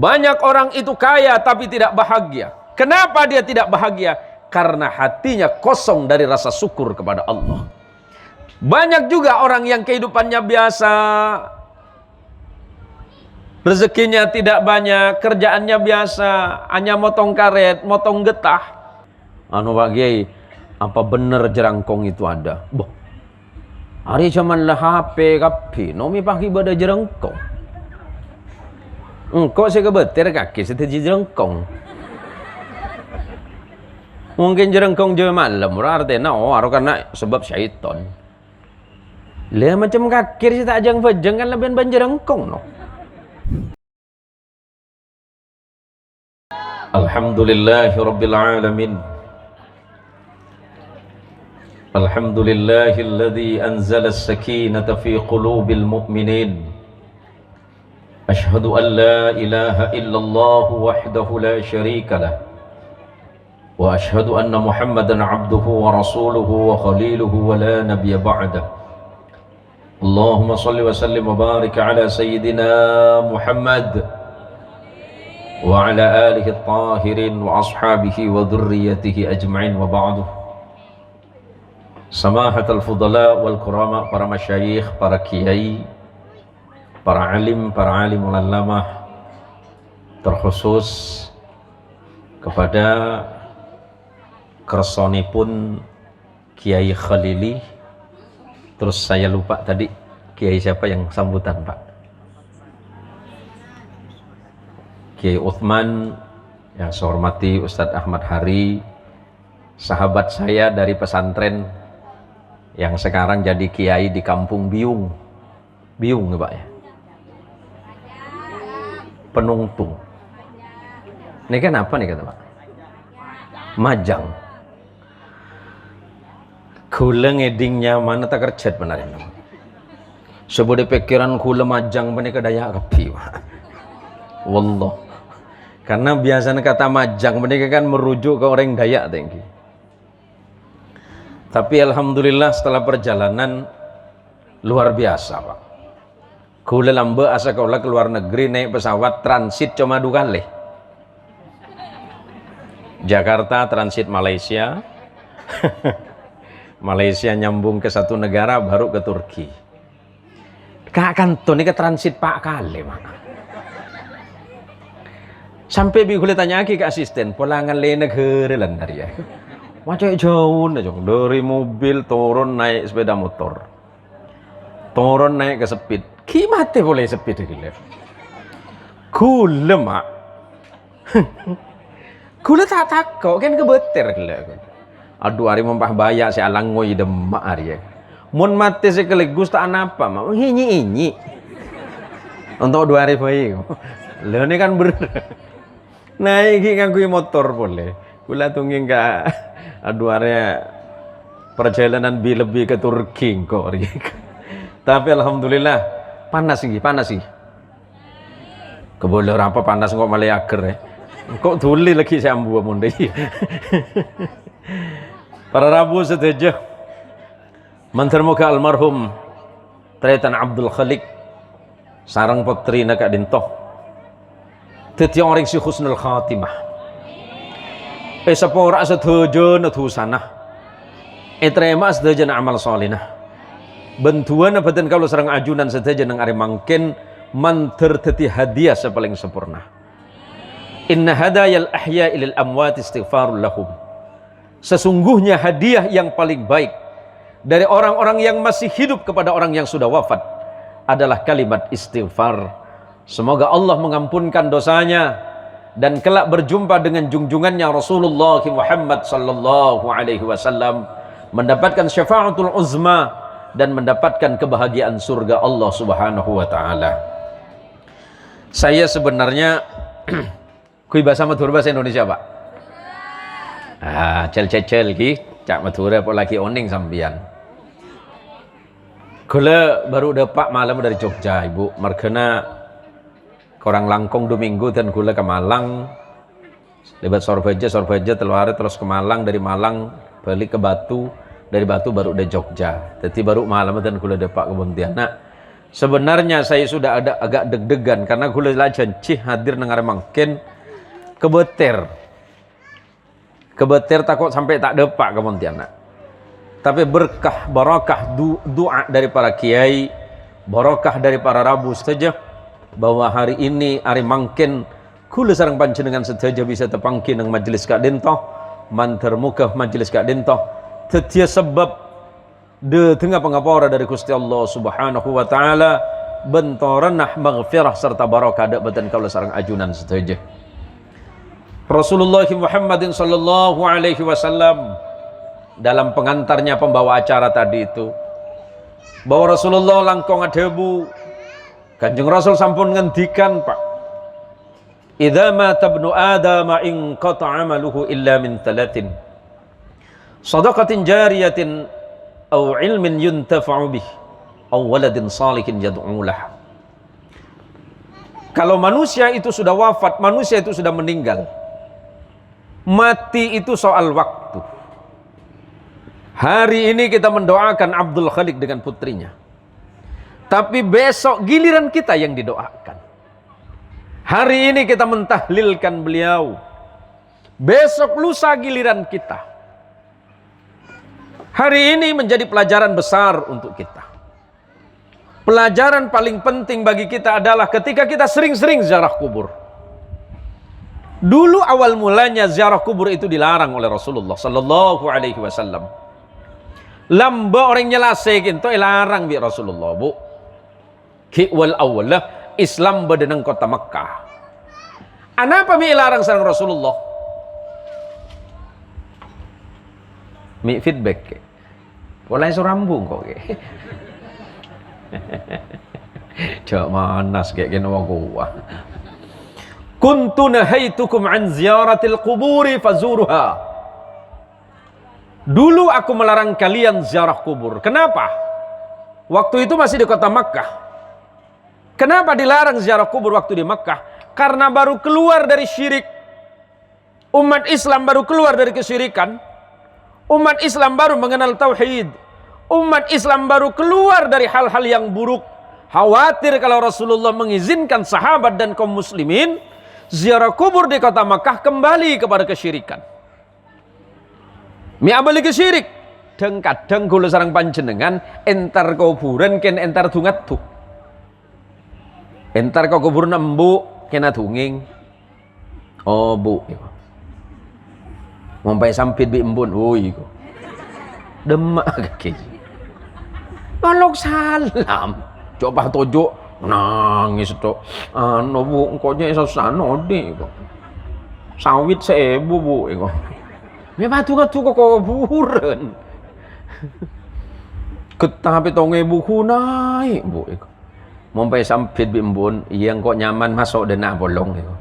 Banyak orang itu kaya tapi tidak bahagia. Kenapa dia tidak bahagia? Karena hatinya kosong dari rasa syukur kepada Allah. Banyak juga orang yang kehidupannya biasa, rezekinya tidak banyak, kerjaannya biasa, hanya motong karet, motong getah. Anu Pak Kiai, apa bener jerangkong itu ada? Boh, hari zaman lah HP kapi, nomi pagi pada jerangkong. Engkau saya kebetir kaki, saya jerangkong. Mungkin jerangkong jauh malam, artinya karena sebab syaitan. Lah macam kakir sih tak ajang fajang kan lebih banjir engkong no. Alhamdulillahirabbil alamin. Alhamdulillahilladzi anzala as-sakinata fi qulubil mu'minin. Ashhadu an la ilaha illallah wahdahu la syarika lah. Wa ashhadu anna Muhammadan 'abduhu wa rasuluhu wa khaliluhu wa la nabiyya ba'dah. Allahumma salli wa sallim wa barik ala sayyidina Muhammad wa ala alihi at-tahirin wa ashabihi wa dhurriyyatihi ajma'in wa ba'du. Samahatul fudala wal kurama, para masyayikh, para kiai, para alim ulamah, terkhusus kepada kersonipun Kiai Khalili. Terus saya lupa tadi Kiai siapa yang sambutan Pak? Kiai Uthman, yang saya hormati Ustadz Ahmad Hari, sahabat saya dari pesantren yang sekarang jadi kiai di kampung Biung ya Pak ya, Penungtung. Ini kan apa nih kata Pak? Majang. Kula ngedingnya mana tak kerjat benar ini. Sebab pikiran kula majang benih kedaya kapi. Wallah. Karena biasanya kata majang benih kan merujuk ke orang Dayak tinggi. Tapi alhamdulillah setelah perjalanan luar biasa Pak. Kula lamba asa kaula ke luar negeri naik pesawat transit cuma 2 kali. Jakarta transit Malaysia. Malaysia nyambung ke satu negara baru ke Turki. Kak kanton ini ke transit Pak kali Mak. Sampai bikulah tanya ke asisten, pulangan lain negara lan dari ya. Macam jauh dari mobil turun naik sepeda motor. Turun naik ke speed. Gimana boleh speed gila? Kula Mak. Kula tak kok kan kebeter gila. Aduh hari mempah bayak si alang ngoy demak hari ya. Mun mati sekaligus tak apa mak hinyi. Untuk 2 hari bayi. Lah ini kan naik nganggo motor boleh. Kula tunggu enggak aduh hari perjalanan lebih ke Turki kok. Tapi alhamdulillah panas sih. Keboleh apa panas kok malah ager ya. Kok tuli lagi si ambu amun deh. Para Rabu setuju mentermuka almarhum Tretan Abdul Khalik sarang putri nak dintoh tetiang orang si husnul khatimah sepora setuju natu sana terima setuju na amal solina bantuan apa dan kalau serang ajunan setuju nang ari mangkin manter teti hadiah sepaling sempurna. Inna hadayal ahya ilal amwat istighfarul lahum. Sesungguhnya hadiah yang paling baik dari orang-orang yang masih hidup kepada orang yang sudah wafat adalah kalimat istighfar. Semoga Allah mengampunkan dosanya dan kelak berjumpa dengan junjungannya Rasulullah Muhammad sallallahu alaihi wasallam, mendapatkan syafaatul uzma dan mendapatkan kebahagiaan surga Allah Subhanahu wa taala. Saya sebenarnya kui bahasa Madura bahasa Indonesia, Pak. Cel ki cak Madura apa lagi oning sambian. Kula baru dapat malam dari Jogja, Ibu. Margana korang langkong 2 minggu dan kula ke Malang. Lebat Sorbaja teluare terus ke Malang, dari Malang balik ke Batu, dari Batu baru ke Jogja. Jadi baru malam dan kula dapat ke Pontianak. Sebenarnya saya sudah ada agak deg-degan karena gula lajan cih hadir dengar mangkin kebeter takut sampai tak depak ke Pontianak. Tapi berkah barakah doa dari para kiai, barakah dari para rabu saja bahwa hari ini hari mangkin kula sareng panjenengan sedaja bisa tepangkin nang majelis Kak Dento, mantar muka majelis Kak Dento. Tetia sebab de tengah pengapura dari Gusti Allah Subhanahu wa taala bentoranah maghfirah serta barakah dak beten kaula sareng ajunan sedaja. Rasulullah Muhammadin sallallahu alaihi wasallam dalam pengantarnya pembawa acara tadi itu bahwa Rasulullah langkong adebu Kanjeng Rasul sampun ngendikan, Pak, idza mata ibnu adam in qata'a amaluhu illa min thalathin shadaqatin jariyatin aw ilmin yuntafa'u bih aw waladin salihin yad'u lah. Kalau manusia itu sudah wafat, manusia itu sudah meninggal, mati itu soal waktu. Hari ini kita mendoakan Abdul Khalik dengan putrinya, tapi besok giliran kita yang didoakan. Hari ini kita mentahlilkan beliau, besok lusa giliran kita. Hari ini menjadi pelajaran besar untuk kita. Pelajaran paling penting bagi kita adalah ketika kita sering-sering ziarah kubur. Dulu awal mulanya ziarah kubur itu dilarang oleh Rasulullah sallallahu alaihi wasallam. Lamba orang nyelasekin itu larang bi Rasulullah, Bu. Ki wal awwalah Islam bedeneng kota Mekah. Anapa mi larang sareng Rasulullah? Mi feedback ke. Boleh surambung kok ke. Cak manas kayak gini gua. Kuntu nahaitukum an ziyaratil quburi fazuruha. Dulu aku melarang kalian ziarah kubur. Kenapa? Waktu itu masih di kota Makkah. Kenapa dilarang ziarah kubur waktu di Makkah? Karena baru keluar dari syirik. Umat Islam baru keluar dari kesyirikan. Umat Islam baru mengenal tauhid. Umat Islam baru keluar dari hal-hal yang buruk. Khawatir kalau Rasulullah mengizinkan sahabat dan kaum muslimin ziarah kubur di kota Makkah kembali kepada kesyirikan. Mi abali kesyirik. Dan kadang kula sareng panjenengan entar kuburan ken entar dungat tuh. Entar kau kuburan embu kena tunging. Oh bu, mampai sampit bi embun, iku. Demak kaki. Nolok salam. Coba tojo nangis tok. Anu bu, engkonya sesano de kok. Sawit 1000 bu iku. Me batu-batu kok kuburan. Ketapi tonge buku naik bu iku. Mampai sampit bi embun, yang kok nyaman masuk dena bolong iku.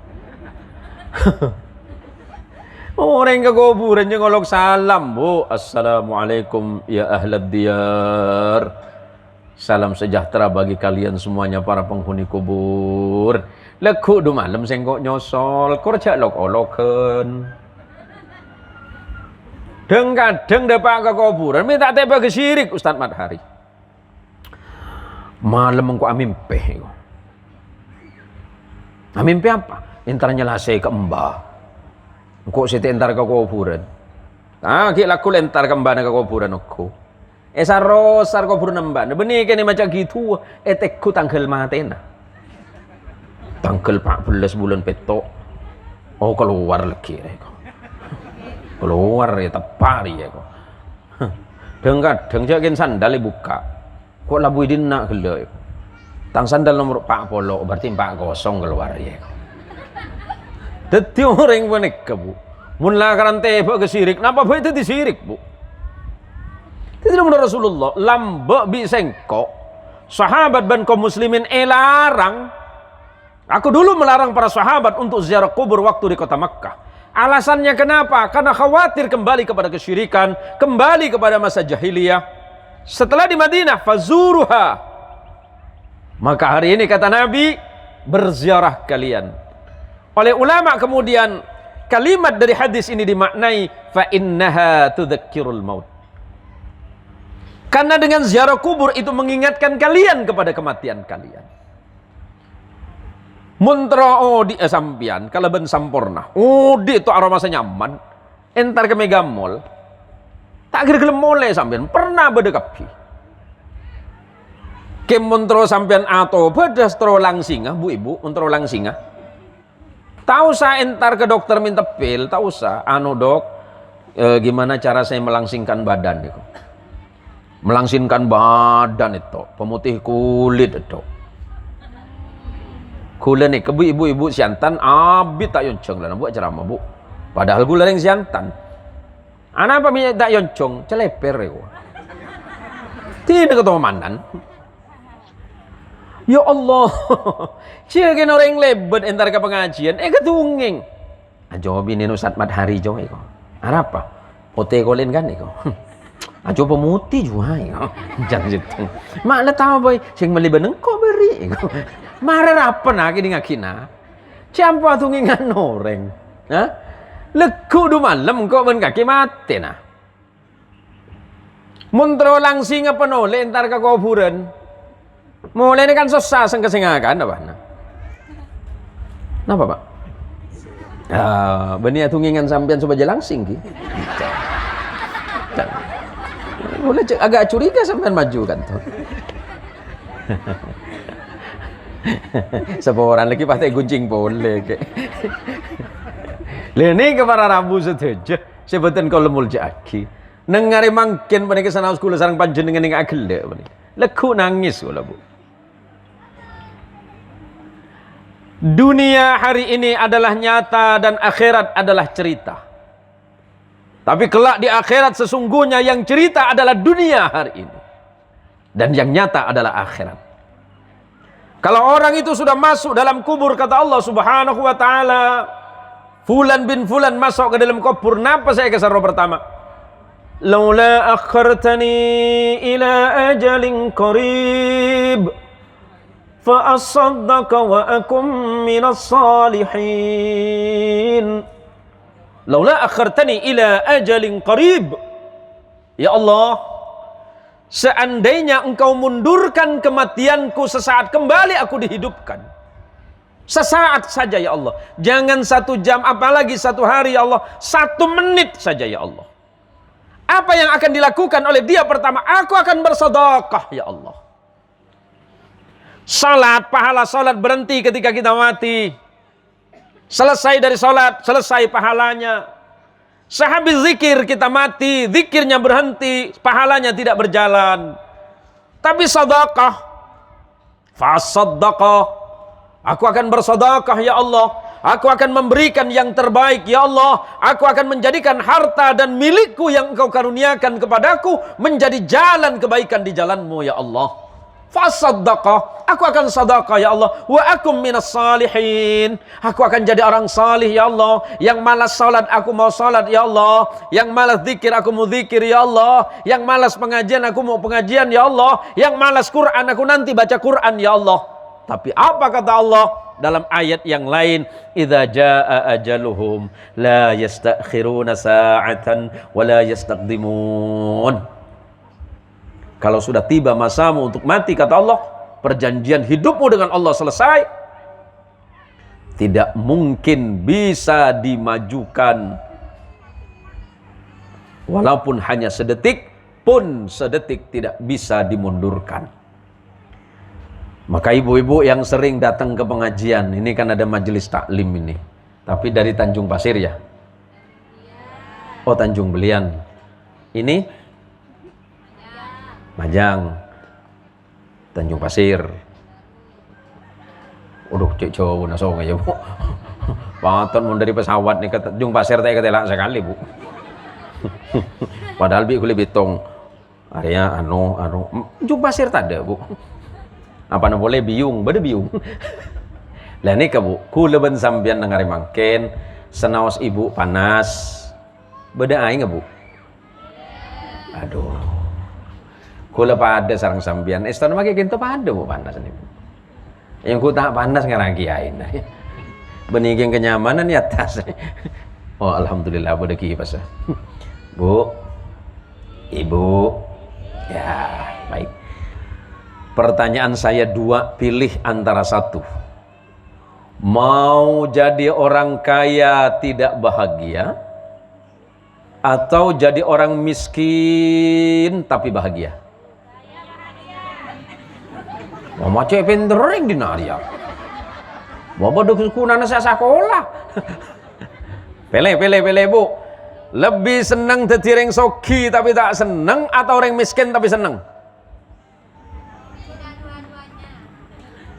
Orang ke kuburan ngolok salam, Bu. Assalamualaikum ya ahlad diyar. Salam sejahtera bagi kalian semuanya para penghuni kubur. Leku du malam sengkok nyosol, korja lok-oloken. Kadang dapat ke kuburan, minta teba ke syirik Ustaz Madhari. Malam engkau amimpe. Amimpe apa? Entar nyelasai ke mbah. Engkau siti entar ke kuburan. Ki laku lentar ke mbah ke kuburan aku. Sarosar kuburan mbah. Benih kene macam gitu. Tekku tanggal matena. Tanggal 14 bulan petok. Oh keluar lagi. Keluar ya tepari ya kok. Dengkat jakin sandal buka. Kok labu dina gelo. Tang sandal nomor 40 berarti 40 keluar ya. Dadi orang bonek Bu. Mun lakaran teba ke syirik, napa bae dadi syirik, Bu? Dadi menurut Rasulullah, lambek bi sengkok sahabat dan kaum muslimin larang. Aku dulu melarang para sahabat untuk ziarah kubur waktu di kota Makkah. Alasannya kenapa? Karena khawatir kembali kepada kesyirikan, kembali kepada masa jahiliyah. Setelah di Madinah, fazuruha. Maka hari ini kata Nabi, berziarah kalian. Oleh ulama kemudian kalimat dari hadis ini dimaknai fa innaha tudzakkirul maut. Karena dengan ziarah kubur itu mengingatkan kalian kepada kematian kalian. Muntra di sampian kalau ben sampurna. Di itu aroma nyaman. Entar ke Megamall. Tak gelem mulai sampean pernah berdekapi. Kem muntra sampean atau bedas tro langsinga, Bu Ibu, muntra langsinga. Tak usah entar ke dokter minta pil, tak usah. Anu dok, gimana cara saya melangsingkan badan itu? Melangsingkan badan itu, pemutih kulit itu. Kula nih ke ibu-ibu siantan, abi tak yoncong lah, buat ceramah bu. Padahal gula yang siantan. Anak apa minyak tak yoncong, celeper ya. Tidak ketemu mandan. Ya Allah, siapa kena orang lebat entar ke pengajian, ketunging. Jawab ini Ustaz Madhari jawab iko. Apa? Ote kolen kan iko. Ajo pemutih juga iko. Jangan gitu. Mak le tahu boy, sing meli beneng kok beri iko. Marah apa nak ini ngakina? Campa tungingan orang. Hah? Leku du malam kok ben kaki mati nah. Muntro langsing apa nole entar ke kuburan. Mulai ini kan susah sengkesengakan apa nah. Napa Pak? Benih tungingan sampean coba langsing ki. Boleh agak curiga sampean maju kan tuh. Seorang lagi pakai gunjing boleh ke. Leni ke para rabu setuju. Sebutan kalau muljaki. Nengari mangkin pada kesana sekolah sarang panjenengan yang agel deh. Leku nangis wala bu. Dunia hari ini adalah nyata dan akhirat adalah cerita. Tapi kelak di akhirat sesungguhnya yang cerita adalah dunia hari ini. Dan yang nyata adalah akhirat. Kalau orang itu sudah masuk dalam kubur, kata Allah Subhanahu wa taala, Fulan bin Fulan masuk ke dalam kubur, napa saya kesar pertama? Laula akhartani ila ajalin qarib fa asaddaqa wa akum minas salihin. Laula akhartani ila ajalin qarib. Ya Allah, seandainya engkau mundurkan kematianku sesaat, kembali aku dihidupkan. Sesaat saja ya Allah. Jangan 1 jam, apalagi 1 hari ya Allah. 1 menit saja ya Allah. Apa yang akan dilakukan oleh dia pertama? Aku akan bersedekah ya Allah. Salat, pahala salat berhenti ketika kita mati. Selesai dari salat, selesai pahalanya. Sehabis zikir kita mati, zikirnya berhenti, pahalanya tidak berjalan. Tapi sedekah, fasaddaqah, aku akan bersedekah ya Allah. Aku akan memberikan yang terbaik ya Allah. Aku akan menjadikan harta dan milikku yang engkau karuniakan kepadaku menjadi jalan kebaikan di jalanmu ya Allah. Fasaddaqah, aku akan sedekah ya Allah. Wa akum minas salihin, aku akan jadi orang salih ya Allah. Yang malas salat aku mau salat ya Allah. Yang malas zikir aku mau zikir ya Allah. Yang malas pengajian aku mau pengajian ya Allah. Yang malas Quran aku nanti baca Quran ya Allah. Tapi apa kata Allah dalam ayat yang lain? Idza jaa ajaluhum la yastakhiruna sa'atan wa la yastaqdimun. Kalau sudah tiba masamu untuk mati, kata Allah, perjanjian hidupmu dengan Allah selesai, tidak mungkin bisa dimajukan. Walaupun hanya sedetik, pun sedetik tidak bisa dimundurkan. Maka ibu-ibu yang sering datang ke pengajian, ini kan ada majelis taklim ini. Tapi dari Tanjung Pasir ya? Oh, Tanjung Belian. Ini? Majang, Tanjung Pasir. Waduh, cek jauh nasong aja bu. Paton mau dari pesawat nih ke Tanjung Pasir tak ketelak sekali bu. Padahal bi kulit bitong area anu Tanjung Pasir tak ada bu. Apa nak boleh biung, beda biung. Lah ni bu, kuleban sambian dengar mangken, senaos ibu panas, beda aing bu. Aduh. Kula pada sarang sambian, estan make kinto pada bu panas nih. Yang ku tak panas ngaragiain. Beningking kenyamanan di atas. Oh alhamdulillah udah kipas. Bu, ibu, Ya, baik. Pertanyaan saya dua, pilih antara satu. Mau jadi orang kaya tidak bahagia, atau jadi orang miskin tapi bahagia? Mama cek pinter yang dinaria. Bapak dukungan saya sekolah. Pele bu. Lebih senang jadi orang soki tapi tak senang, atau orang miskin tapi senang?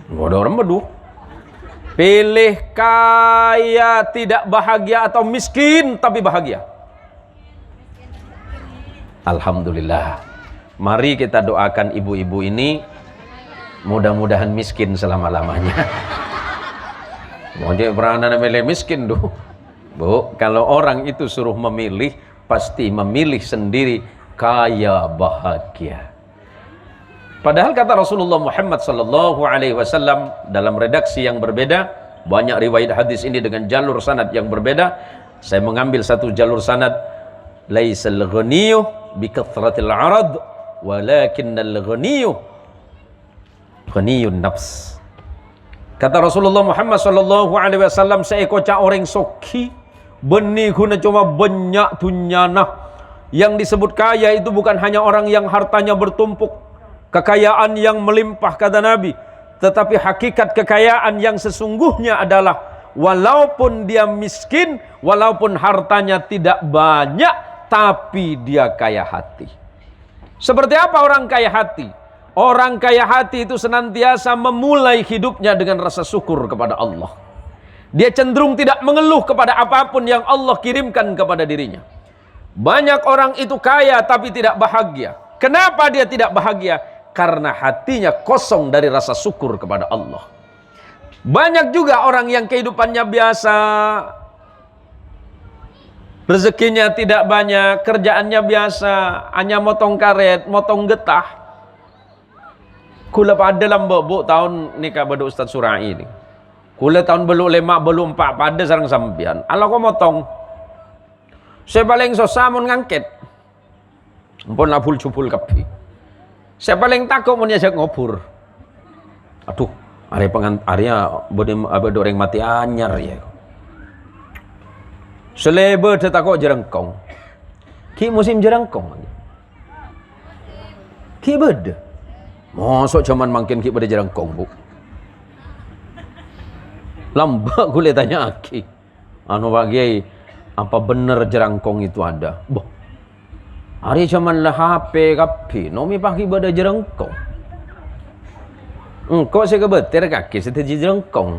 Gak ada orang beduh. Pilih kaya tidak bahagia atau miskin tapi bahagia? Alhamdulillah. Mari kita doakan ibu-ibu ini mudah-mudahan miskin selama-lamanya. Mau jadi peranan milih miskin tuh. Bu, kalau orang itu suruh memilih, pasti memilih sendiri kaya bahagia. Padahal kata Rasulullah Muhammad sallallahu alaihi wasallam dalam redaksi yang berbeda, banyak riwayat hadis ini dengan jalur sanad yang berbeda. Saya mengambil satu jalur sanad, laisal ghaniyyu bi kathratil 'arad, walakinnal ghaniyyu ghaniyun nafs. Kata Rasulullah Muhammad sallallahu alaihi wasallam, seekor orang soki benih guna cuma banyak dunyana. Yang disebut kaya itu bukan hanya orang yang hartanya bertumpuk, kekayaan yang melimpah kata Nabi, tetapi hakikat kekayaan yang sesungguhnya adalah walaupun dia miskin, walaupun hartanya tidak banyak, tapi dia kaya hati. Seperti apa orang kaya hati? Orang kaya hati itu senantiasa memulai hidupnya dengan rasa syukur kepada Allah. Dia cenderung tidak mengeluh kepada apapun yang Allah kirimkan kepada dirinya. Banyak orang itu kaya tapi tidak bahagia. Kenapa dia tidak bahagia? Karena hatinya kosong dari rasa syukur kepada Allah. Banyak juga orang yang kehidupannya biasa, rezekinya tidak banyak, kerjaannya biasa, hanya motong karet, motong getah. Kula pada lambo tahun nikah pada Ustaz Surai ini. Kula tahun belum 5 belum 4 pada sarang sampian. Allah kau motong. Saya paling susah mun ngangket. Ampun lapul cupul kapi. Saya paling takut mun nyajak ngobur. Aduh, area bode orang mati anyar ya. Selebe dia takut jerengkong. Ki musim jerengkong. Ki bede. Masuk cuman makin ki bede jerengkong, Bu. Lambak gue tanya aki. Anu Pak Kiai, apa bener jerengkong itu ada? Boh. Hari cuman lah HP kapi, nomi pagi beda jerengkong. Kok saya kebetir kaki setelah jerengkong.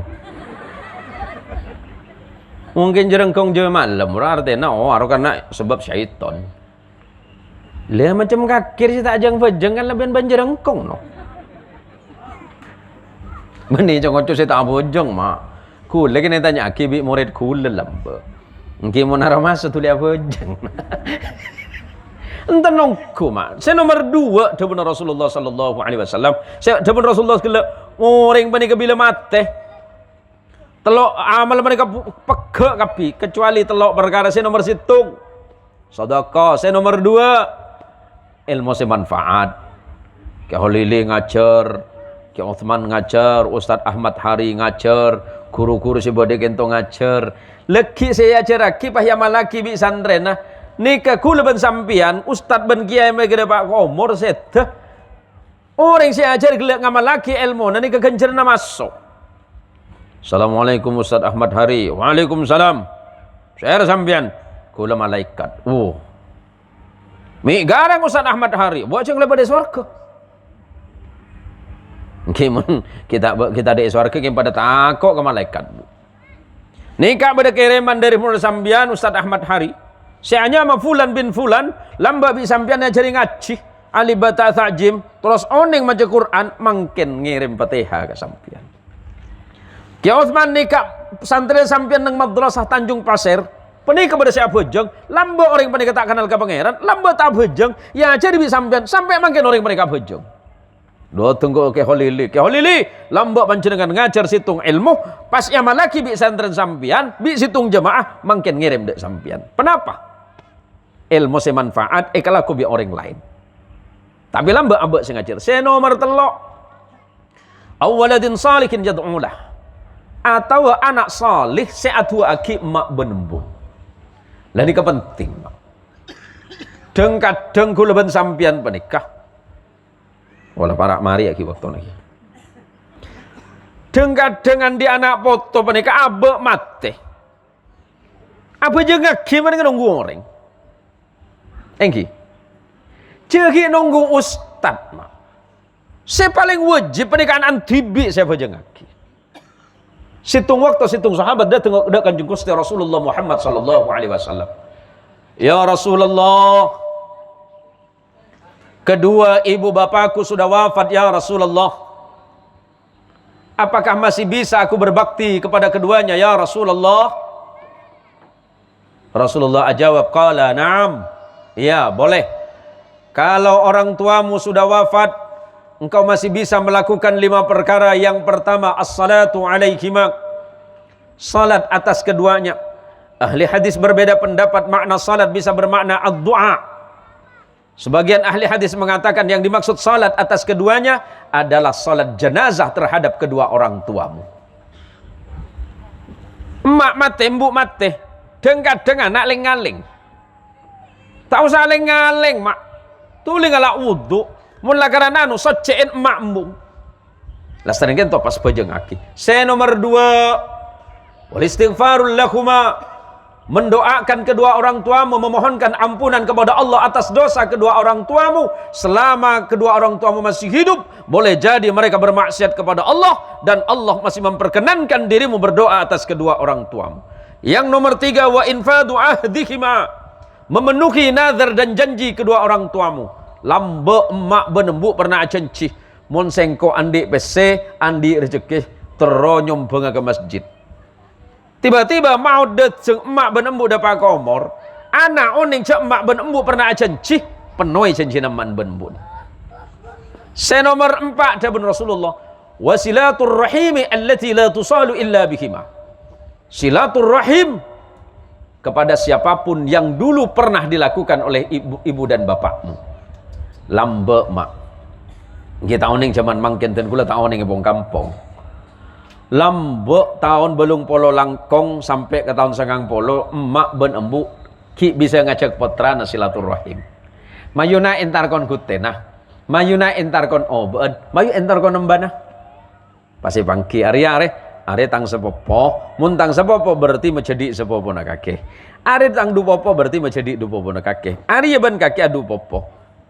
Mungkin jerengkong jauh malam, artinya aru karena sebab syaitan. Lihat macam kaki saya tak jeng kan lebih ban jerengkong no. Meni jangan saya tak bojong mak. Kul lagi nih tanya aki bi murid kul lamba. Mungkin mau nara masa tu lihat bojong. Entah nongku mak. Saya nomor 2 depan Rasulullah sallallahu alaihi wasallam. Saya depan Rasulullah sekali orang bani kabila mate. Telok amal mereka pegak kapi kecuali telok perkara. Saya nomor 1 sedekah. Saya nomor 2 ilmu semanfaat. Ke Holili ngajar, ke Uthman ngajar, Ustaz Ahmad Hari ngajar, guru-guru si bode kento ngajar. Leki saya ajar ki pah malaki bi sandrena. Nika kula ben sampian Ustaz ben kiai megede Pak Komor seteh. Orang saya ajar gelek ngamalaki ilmu nika gencerna masuk. Assalamualaikum Ustaz Ahmad Hari. Waalaikumsalam. Saya sampian kula malaikat. Mi garang Ustaz Ahmad Hari. Buat ceng lebar di swarga. Kimun kita di swarga kim pada takok ke malaikat. Nika beda kiriman dari murid sampian Ustaz Ahmad Hari. Saya hanya sama Fulan bin Fulan, lamba bi sampian ajari ngaji, alibata ta'jim, terus oning maca Quran, mangkin ngirim Fatihah ke sampian. Ki Utsman nikah santri sampian nang madrasah Tanjung Pasir, penikah pada saya bojong, lamba orang penikah tak kenal ke pangeran, lamba tak bojong, ya jadi bi sampian sampai mangkin orang mereka bojong. Do tunggu ke Holili, lamba panjenengan ngajar situng ilmu, pas ya malaki bi santren sampian, bi situng jemaah, mangkin ngirim dek sampian. Kenapa? Ilmu semanfaat, kalau aku bi orang lain. Tapi lambe abe sing ngajir. Se nomor telok awaladin salihin yad'ulah, atau anak salih seatu aki mak benembu. Lah ini penting mak. Kadang kula ben sampean penikah. Wala para mari aki waktu lagi. Dengan di anak foto penikah abe mate. Apa juga gimana nunggu orang? Engki. Jadi nunggu ustad mak. Saya paling wajib pernikahan antibi saya baca ngaki. Situng waktu situng sahabat datang kanjeng Gusti Rasulullah Muhammad sallallahu alaihi wasallam. Ya Rasulullah, kedua ibu bapakku sudah wafat ya Rasulullah. Apakah masih bisa aku berbakti kepada keduanya ya Rasulullah? Rasulullah jawab, qala na'am. Ya, boleh. Kalau orang tuamu sudah wafat, engkau masih bisa melakukan 5 perkara. Yang pertama, as-salatu alaihima, salat atas keduanya. Ahli hadis berbeda pendapat, makna salat bisa bermakna ad-du'a. Sebagian ahli hadis mengatakan yang dimaksud salat atas keduanya adalah salat jenazah terhadap kedua orang tuamu. Emak mate, mbuk mate, dengan anak lengaling. Tak usah lengaling mak. Tuli ngala wudu, mun lakaran anu secein emakmu. Lah sering kan pas bajeng aki. Saya nomor 2, wal istighfarul lahuma, mendoakan kedua orang tuamu, memohonkan ampunan kepada Allah atas dosa kedua orang tuamu. Selama kedua orang tuamu masih hidup, boleh jadi mereka bermaksiat kepada Allah dan Allah masih memperkenankan dirimu berdoa atas kedua orang tuamu. Yang nomor 3, wa infadu ahdihima, memenuhi nazar dan janji kedua orang tuamu. Lambe emak benembu pernah janji mun sengko andi pc andi rezeki teronyom benga ke masjid. Tiba-tiba mau dateng emak benembu dapat komor. Anak oning cek emak benembu pernah janji penuhi janji naman benembu. Nomor 4 dabun Rasulullah, wasilatur rahimi allati la tusalu illa bihima. Silaturrahim kepada siapapun yang dulu pernah dilakukan oleh ibu dan bapakmu. Lambe mak. Kita oning zaman mangken ten kula tak oning bong kampung. Lambe tahun belum polo langkong sampai ke tahun 90 emak ben embu ki bisa ngajak putra na silaturrahim. Mayuna entar kon kutena. Mayuna entar kon oben, mayu entar kon embana. Pasti bangki are tang sepopo, mun tang sepopo berarti menjadi sepopo na kakek. Are tang dupopo berarti menjadi dupopo na kakek. Are ya ban kaki adu popo.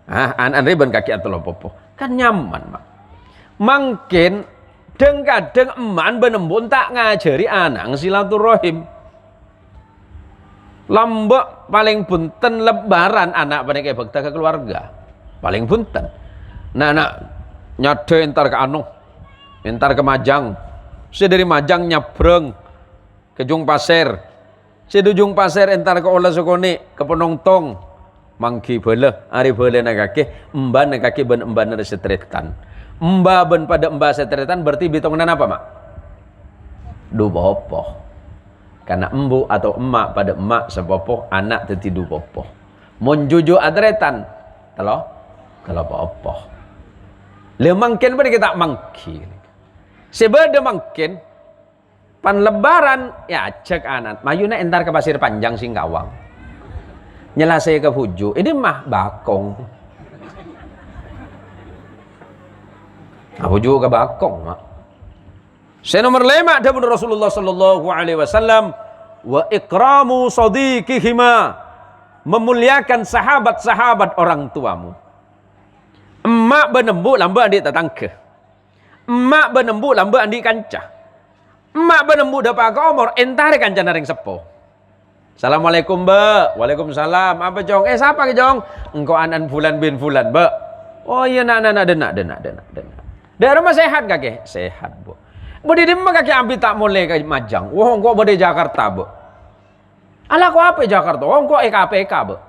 Are ban kaki atu popo. Kan nyaman mak. Mungkin kadang eman benembun tak ngajari anang silaturahim. Lambek paling punten lebaran anak paneke bakta ke keluarga. Paling punten. Nah nyade entar ke anu. Entar ke Majang. Saya dari Majang nyabreng ke Jung Pasir. Saya di Jung Pasir entar ke Ola Sokone ke Penongtong. Mangki bele, ari bele na kaki, emban na kaki ben emban na setretan. Emba ben pada emba setretan berarti bitongan apa mak? Dupopo. Karena embu atau emak pada emak sepopo, anak teti dupopo. Mun juju adretan, telo popo. Le mangken pada kita mangki. Sebeda mungkin pan lebaran ya cek anak mayuna entar ke Pasir Panjang Singkawang nyelasai ke Huju ini mah bakong Huju ke bakong mak. Saya nomor 5 ada Rasulullah sallallahu alaihi wasallam wa ikramu sadiqihima, memuliakan sahabat-sahabat orang tuamu. Emak benembu lambe adik tetangga. Emak benembu lambe andi kanca. Emak benembu dapat ke omor entare kanca naring sepo. Assalamualaikum mbak. Waalaikumsalam. Apa jong? Siapa ke jong? Engkau anan fulan bin fulan mbak. Oh iya nak denak. Dari rumah sehat kakek? Sehat bu. Bodi dimma kakek ambil tak mulai ke Majang. Wah engkau bodi Jakarta bu. Ala ko apa Jakarta? Oh engkau EKPK bu.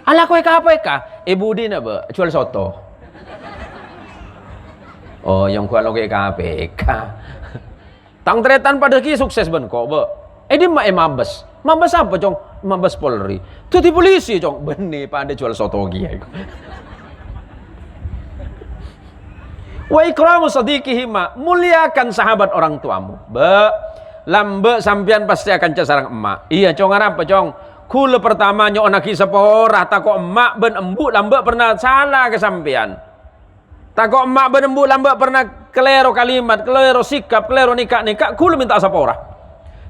Ala ko EKPK? Ibu dina bu. Jual soto. Oh, yang kuat loge KPK. Tang tretan pada ki sukses ben kok, Be. Di mak mabes. Mabes apa, Cong? Mabes Polri. Tuh di polisi, Cong. Bene pada jual soto ki. Wa ikramu sadiqihima, muliakan sahabat orang tuamu. Lambe sampean pasti akan cesarang emak. Iya cong apa cong? Kula pertama nyok naki sepora tako emak ben embu lambe pernah salah ke sampean. Tako emak ben embu lambe pernah kelero kalimat, kelero sikap, kelero nikah. Kula minta sepora.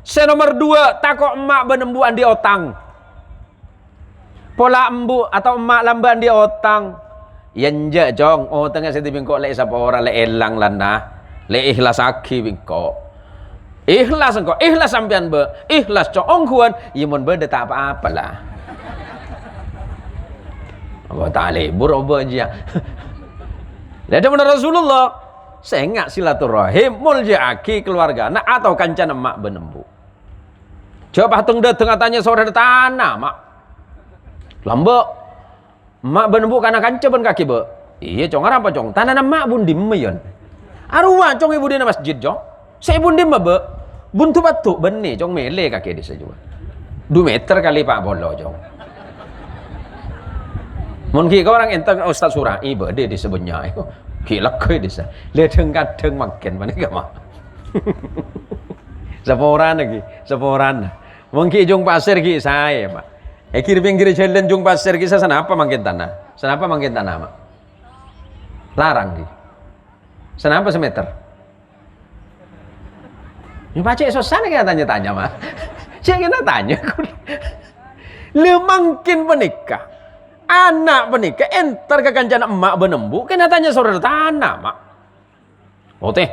Nomor 2, tako emak ben embu andi otang. Pola embu atau emak lambe andi otang. Yenje jong, oh tengah seti bingko le sepora le elang lana, le ikhlas aki bingko. Ikhlas engkau, ikhlas sampean be, ikhlas coong kuan, imun be tak apa-apa lah. Apa tak lebur apa aja. Lihat mana Rasulullah, saya enggak silaturahim, muljaaki keluarga, nak atau kancan emak benembu. Coba hatung datang tanya saudara tanah, mak. Lambe, emak benembu karena kancan ben kaki be. Iya cong apa cong, tanah emak bun dimmeyon. Arwah cong ibu di masjid cong, saya bun dim be. Buntu batu benih jong mele kaki di juga 2 meter kali pak bolo jong mungkin kau orang enteng Ustaz Surah ibu dia disebutnya itu gila kau desa lihat kadang makin mana gak mah seporan lagi seporan mungkin jong pasir ki saya pak kiri pinggir jalan jong pasir ki saya apa makin tanah mak larang ki senapa semeter. Ini baca susah nih tanya-tanya mah. Saya kena tanya. Lu makin menikah, anak menikah, entar ke kancana emak benembu, kena tanya saudara tanah mak. Ote,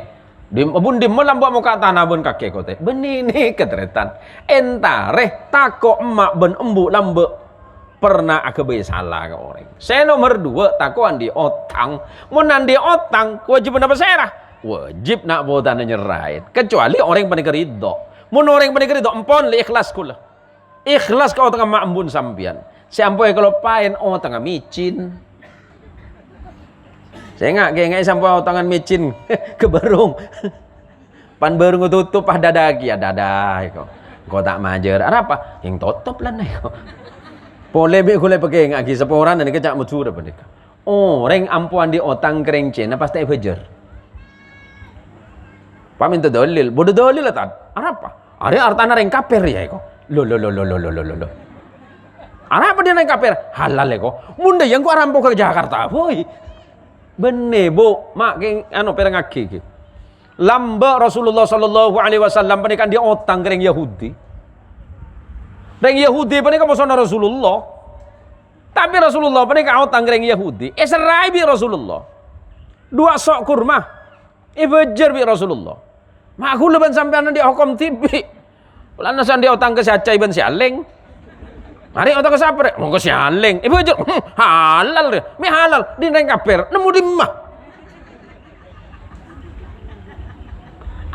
bun di malam buat muka tanah bun kakek kote. Benini ketretan. Entare tako emak benembu lambe pernah aku salah ke orang. Saya nomor 2 tako andi otang, mun andi otang kewajiban apa serah? Wajib nak bodan nyerahin kecuali orang yang panik ridho mun orang yang panik ridho empon li ikhlas kula ikhlas kau tengah mambun sampian si ampoy kalau pain tengah micin saya nggak sampai tangan micin ke berung pan berung tutup dadagi ya dadah kau tak majer apa yang tutup lah nih polebek kule pakai nggak seporan dan kecak muncul apa nih orang ampuan di otang kerencen pasti fajar. Paminta dalil, bodoh dalil lah tad. Apa? Ada artana reng kaper ya eko. Lo. Apa dia reng kaper? Halal eko. Munda yang gua rampok ke Jakarta, boy. Bene bu, mak keng perang aki. Lamba Rasulullah sallallahu alaihi wasallam pernikahan dia otang reng Yahudi. Reng Yahudi pernikahan musona Rasulullah. Tapi Rasulullah pernikahan otang reng Yahudi. Serai bi Rasulullah. 2 sok kurma. Ibajar bi Rasulullah. Mak aku leban sampean di hukum tibi. Ulan nasan dia otang ke siacai ben sialeng. Mari otang ke sapre, monggo sialeng. Ibajar halal deh. Mi halal di neng kaper nemu di mah.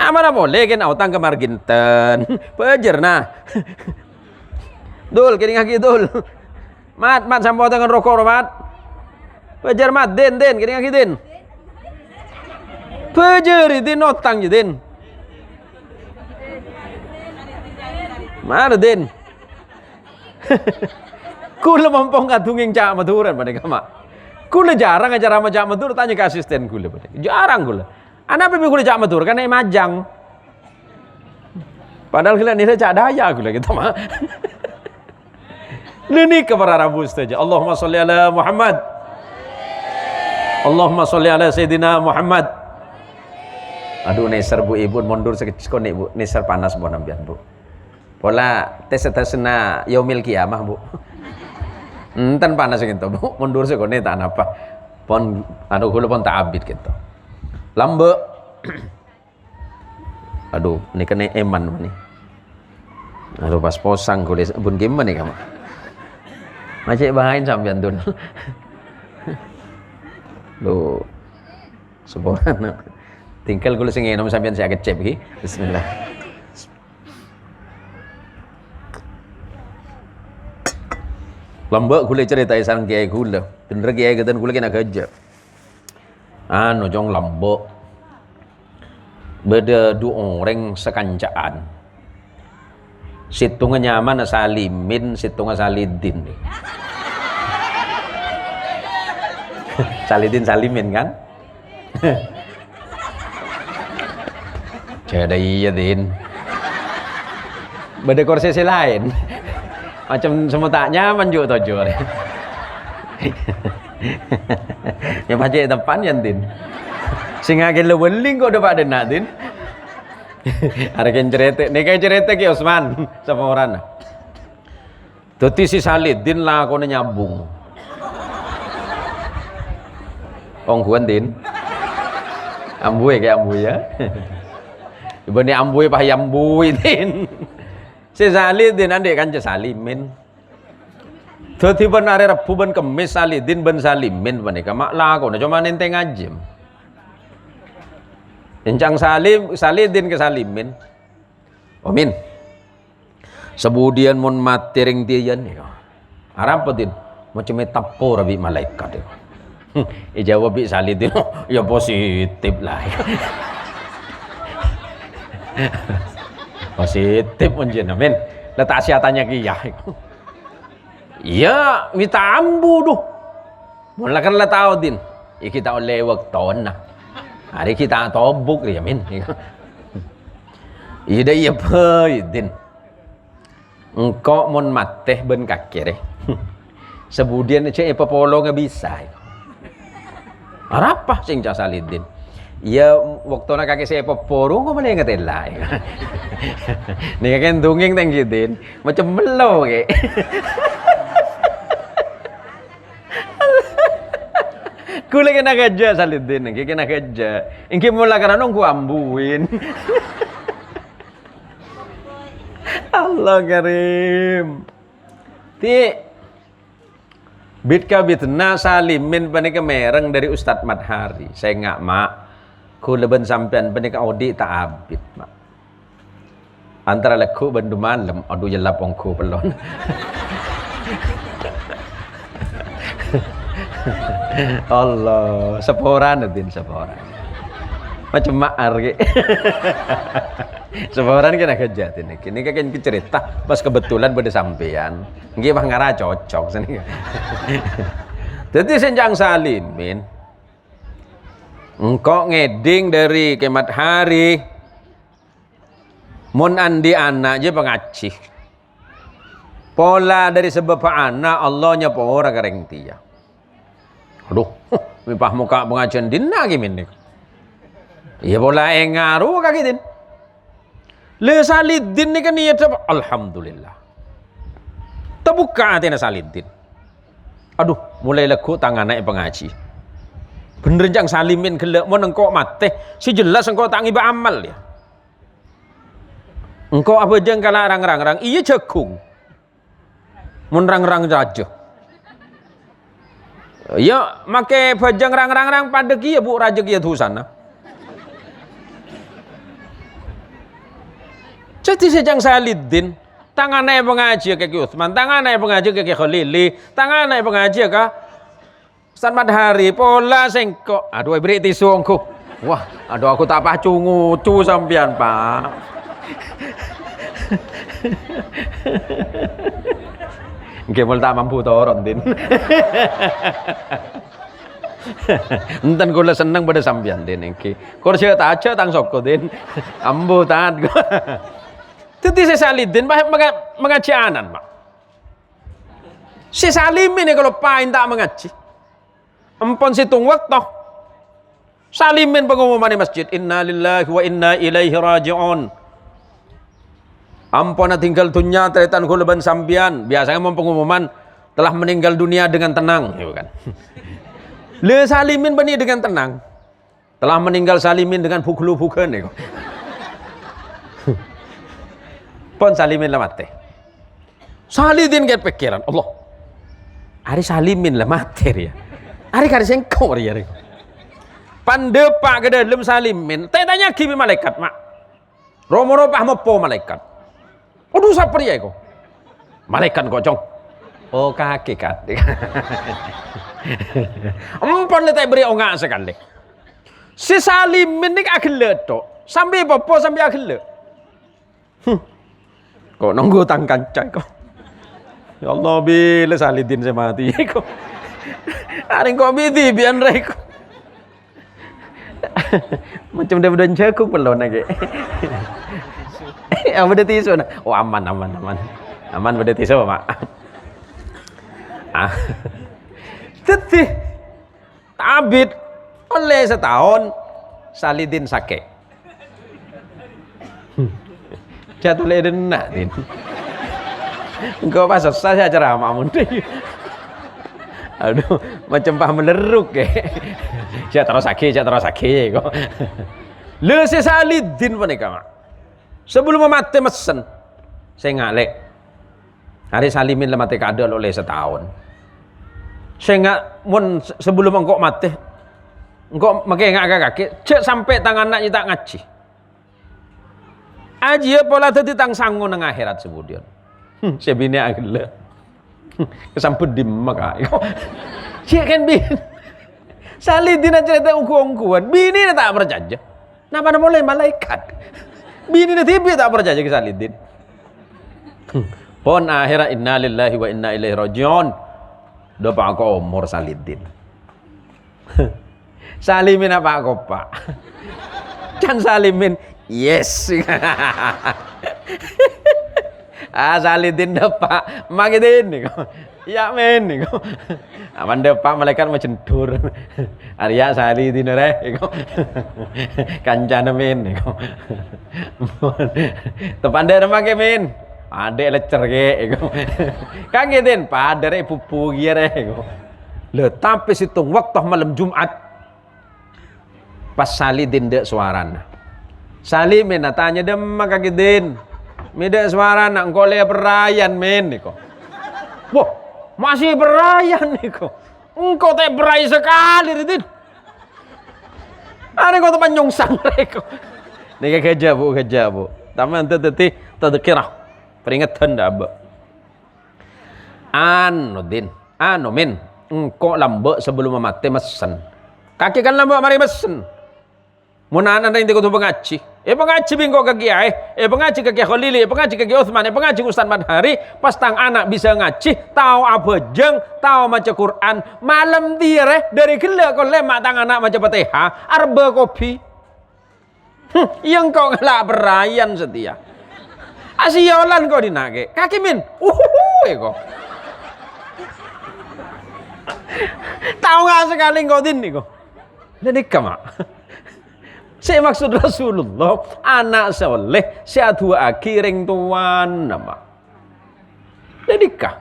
Amana boleh kan otang ke marginten. Pajar nah. Dul kini ngaki dul. Mat sampai otang rokok mat. Pajar mat den kini ngaki den. Pejeri din otang jadin. Mana din? Kula mampong katunging cak maturan pada kama. Kula jarang ajar sama cak matur tanya ke asisten kula pada. Jarang kula. Anak pipi kula cak matur karena majang. Padahal kula nilai cak daya kula gitu mah. Ini kepada Rabu saja. Allahumma sholli ala Muhammad. Allahumma sholli ala Sayyidina Muhammad. Aduh neser bu ibu mundur sekecil nih bu neser panas bu nampian bu pola tes na yaumil kiamah bu enten panas gitu bu mundur sekone tak apa pon anu kula pon tak abid gitu lambe aduh ini kena eman nih aduh pas posang kule bun gimana nih kamu macet bahain sampean dun lo sebuah tinggal kulo sing enom sampeyan saya kecep iki. Bismillah. Lambak kula ceritai sareng kiai kula. Bener kiai geden kula kena kerja. Anu jong lambak. Beda 2 orang sekancaan. Situnga nyaman salimin, situnga salidin. Salidin salimin kan? Jadi iya Din. Beda kursi lain. Macam semua tak nyaman juga tojo. Ya pasti depan ya Din. Sing agak leweling kok dapat dena Din. Ada yang cerita, nih kayak cerita ki Osman sama orang. Tuti si Salidin lah kau nyambung. Ongguan Din. Ambui kayak ambui ya. Ibu ni ambui pah ambui Din. Si Salidin adik kan Salimin. Tuti ben hari Rabu ben Kemis Salidin ben Salimin panika mak lah kau cuma nenteng aja. Encang Salidin ke Salimin. Amin. Sebudian mon matering tiyan ya. Arab Din macam tapo rabi malaikat. Jawab bi Salidin, ya positif lah. Positif menjen amin. Letak siatannya kia. Ya, minta ambu doh. Mula kan lah tahu Din. Kita oleh waktu nah. Hari kita tobuk ya min. Ida iya Din. Engkau mon mateh ben kaki deh. Sebudian cek apa polo nggak bisa. Apa sing Cak Salidin? Ya waktu nak kaki saya peporo kok malah nggak telai. Nih kan dongeng Din. Macam melo kayak. Kule kena kerja Salidin, kena kerja. Ingki mula karena nunggu ambuin. Allah Karim. Ti bitka bitna Salimin panika mereng dari Ustadz Madhari. Saya nggak mak. Kule ben sampean panika audi tak abit mak. Antara leku bendu malam, aduh jelap ongku pelon. Allah, seporan Din seporan. Macam maar ke. Seporan kena kerja ini. Kini kan cerita pas kebetulan pada sampean. Nggih mah ngara cocok sini. Jadi senjang Salimin. Engkau ngeding dari kemat hari. Mun andi anak je pengacih. Pola dari sebab anak Allahnya pora kareng tia. Aduh, mipah muka pengajian din lagi minnik. Iya bola ngaruh kaki din. Le Salidin ni kan iya alhamdulillah. Terbuka hati Salidin. Aduh, mulai leku tangan naik pengaji. Bener jang Salimin gelek mon engkau mate, si jelas engkau tak ngiba amal ya. Engkau apa jeng kala rang-rang, iya jagung. Mun rang-rang raja. Ya, make bajang rang-rang pada kia bu raja kia tu sana. Jadi sejang Salidin, tangan naik pengaji ke Utsman, tangan naik pengaji ke Khalili, tangan naik pengaji ke Ustaz Madhari, pola sengkok. Aduh, beri tisu engko. Wah, aduh aku tak pacu ngucu sampean Pak. Nggih mul tak mampu toron Din. Enten kula seneng pada sampean Din iki. Kursi tak aja tang soko Din. Ambu taat. Teti si Salidin mengaji anan, Pak. Si Salimin ini kalau pain tak mengaji. Empon situng waktu. Salimin pengumuman di masjid. Inna lillahi wa inna ilaihi raji'un. Ampun tinggal dunia teretan kulaban sambian. Biasanya mau pengumuman telah meninggal dunia dengan tenang, ya kan? Le Salimin bani dengan tenang. Telah meninggal Salimin dengan pukul-pukulan, ya. Pon Salimin lah mati. Salidin kayak pikiran Allah. Hari Salimin lah mati ya. Hari kali sengkor ya. Pandepak ke dalam Salimin. Tanya kimi malaikat mak. Romo-rompah mopo malaikat. Aduh saper ya kok. Malaikat kocong. Oh kaki kat. Empon letak beri ongak sekali. Si Salimin ni akhirnya tu. Sampai popo sampai akhirnya. Kok nunggu tangkan cai kok. Ya Allah bila Salidin saya mati kok. Hari kok biti biar rek. Macam dia udah cekuk belum lagi. Apa dia tisu? Oh aman. Aman beda tisu Pak. Tetih tabit oleh setahun Salidin sakit. Jatuh ledena din. Engkau pas selesai ceramah mundi. Aduh, macam pah meleruk ke. Saya terus sakit kok. Le Salidin panika mak. Sebelum mati mesen. Saya ngalek. Hari Salimin le mati kadal oleh setahun. Saya nggak mun sebelum engkau mati. Engkau makai ngak kaki, cek sampai tangan nak tak ngaji. Aji pola tadi tang sanggup nang akhirat sebudian. Saya bini agak kesamput di maka. Cek kan bin. Salidin cerita ungku-ungkuan, bini tak percaya. Napa mulai malaikat? Bini tibi tak percaya ke Salidin. Pon akhirat inna lillahi wa inna ilaihi rajiun. Doa aku umur Salidin. Salimin apa kok Pak? Can Salimin yes. Salidin Pak magidin nih kok. Ya men nih kok. Aman Pak malaikat macam dur. Arya Salidin reh kok. Kancana men nih kok. Tepan dia make men. Ade lecer ke kok. Kagetin padare pupu gire kok. Le tapi situng waktu malam Jumat pas Salidin dek suarana. Salimin tanya dem makagidin. Mede suarana engkau le berayan men niko. Wah, masih berayan niko. Engkau teh berai sekali Ridin. Ada kau teman nyongsang reko. Nika kerja bu. Taman teti tadkirah. Peringatan dah abah. Anu min. Engkau lambak sebelum mati mesen. Kaki kan lambak mari mesen. Munahan anda inti kutu pengaji. Pengaji bingko kaki pengaji kaki Khalili, pengaji kaki Uthman, pengaji Ustaz Madhari. Pas tang anak bisa ngaji, tahu apa jeng, tahu maca Quran. Malam dire dari gila kau lemak tang anak maca Fatihah, arba kopi. Yang kau ngelak berayan setia. Asiolan kau dinake. Kaki min, kau. Tahu nggak sekali kau din nih kau. Jadi kamak. Saya maksud Rasulullah anak soleh seatu akiring tuan nama. Dedikah?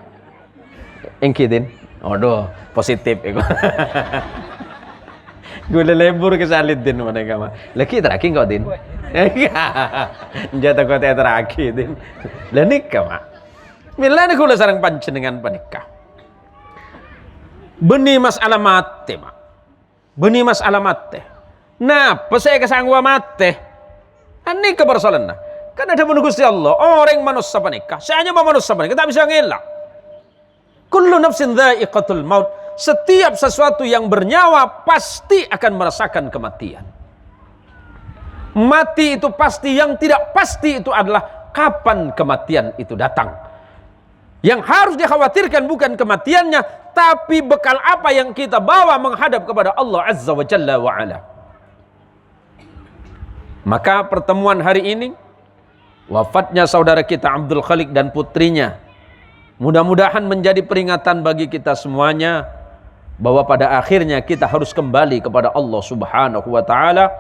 Engkidin. Aduh, positif ego. Gue lebur ke Salidin mana kama. Lagi terakhir kau din. Jatuh kau terakhir din. Lenikah mak. Milane kula sarang panjenengan panikah. Benih masalah mate mak. Benih masalah mate. Nah, pasai kesanggup mate. Ini kebersalan. Kan ada Gusti Allah. Orang manusia panikah. Saya hanya manusia panikah. Tak bisa ngelak. Kullu nafsin dha'iqatul maut. Setiap sesuatu yang bernyawa pasti akan merasakan kematian. Mati itu pasti. Yang tidak pasti itu adalah kapan kematian itu datang. Yang harus dikhawatirkan bukan kematiannya, tapi bekal apa yang kita bawa menghadap kepada Allah Azza wa Jalla wa Ala. Maka pertemuan hari ini, wafatnya saudara kita Abdul Khalik dan putrinya, mudah-mudahan menjadi peringatan bagi kita semuanya, bahwa pada akhirnya kita harus kembali kepada Allah Subhanahu wa Ta'ala.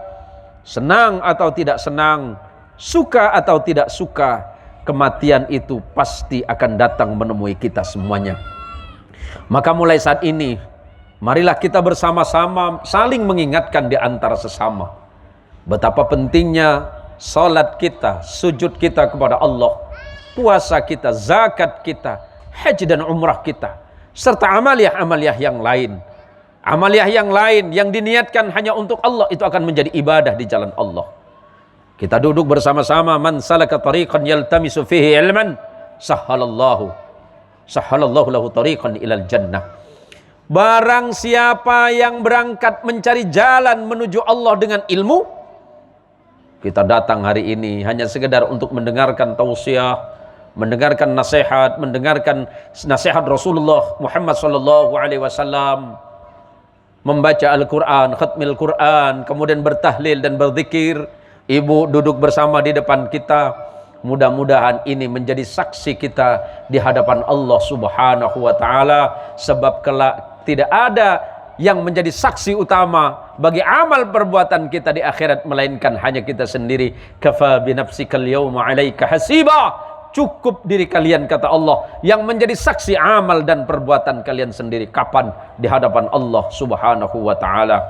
Senang atau tidak senang, suka atau tidak suka, kematian itu pasti akan datang menemui kita semuanya. Maka mulai saat ini, marilah kita bersama-sama saling mengingatkan di antara sesama. Betapa pentingnya salat kita, sujud kita kepada Allah, puasa kita, zakat kita, haji dan umrah kita, serta amaliah-amaliah yang lain. Amaliah yang lain yang diniatkan hanya untuk Allah itu akan menjadi ibadah di jalan Allah. Kita duduk bersama-sama, man salaka tariqan yaltamisu fihi ilman sahhalallahu lahu tariqan ilal jannah. Barang siapa yang berangkat mencari jalan menuju Allah dengan ilmu, kita datang hari ini hanya sekedar untuk mendengarkan tausiah, mendengarkan nasihat, mendengarkan nasihat Rasulullah Muhammad sallallahu alaihi wasallam. membaca Al-Quran, khatmil Quran, kemudian bertahlil dan berzikir. Ibu duduk bersama di depan kita. Mudah-mudahan ini menjadi saksi kita di hadapan Allah Subhanahu wa taala, sebab kelak tidak ada yang menjadi saksi utama bagi amal perbuatan kita di akhirat melainkan hanya kita sendiri. Kafa binafsikal yawma 'alaika hasiba. Cukup diri kalian, kata Allah, yang menjadi saksi amal dan perbuatan kalian sendiri kapan di hadapan Allah Subhanahu wa taala.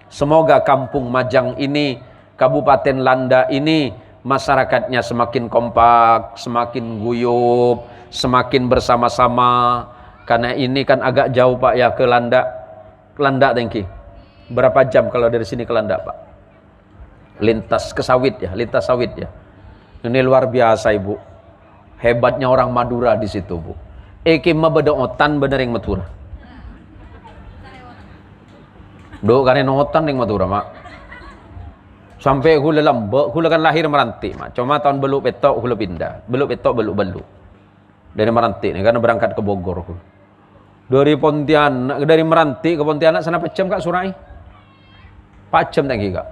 Semoga Kampung Majang ini, Kabupaten Landa ini, masyarakatnya semakin kompak, semakin guyup, semakin bersama-sama. Karena ini kan agak jauh Pak ya ke Landa. Landa tengki. Berapa jam kalau dari sini ke Landa Pak? Lintas ke sawit ya, lintas sawit ya. Ini luar biasa Ibu. Hebatnya orang Madura di situ Bu. Eki mah beda otan bener yang Madura. Do kan otan yang Madura mak. Sampai hula lambek, hula kan lahir meranti mak. Cuma tahun beluk petok hula pindah. Beluk petok beluk. Dari Meranti nih karena berangkat ke Bogor. Dari Pontianak, dari Meranti ke Pontianak sana pecem Kak Surai. Pacem tangki Kak.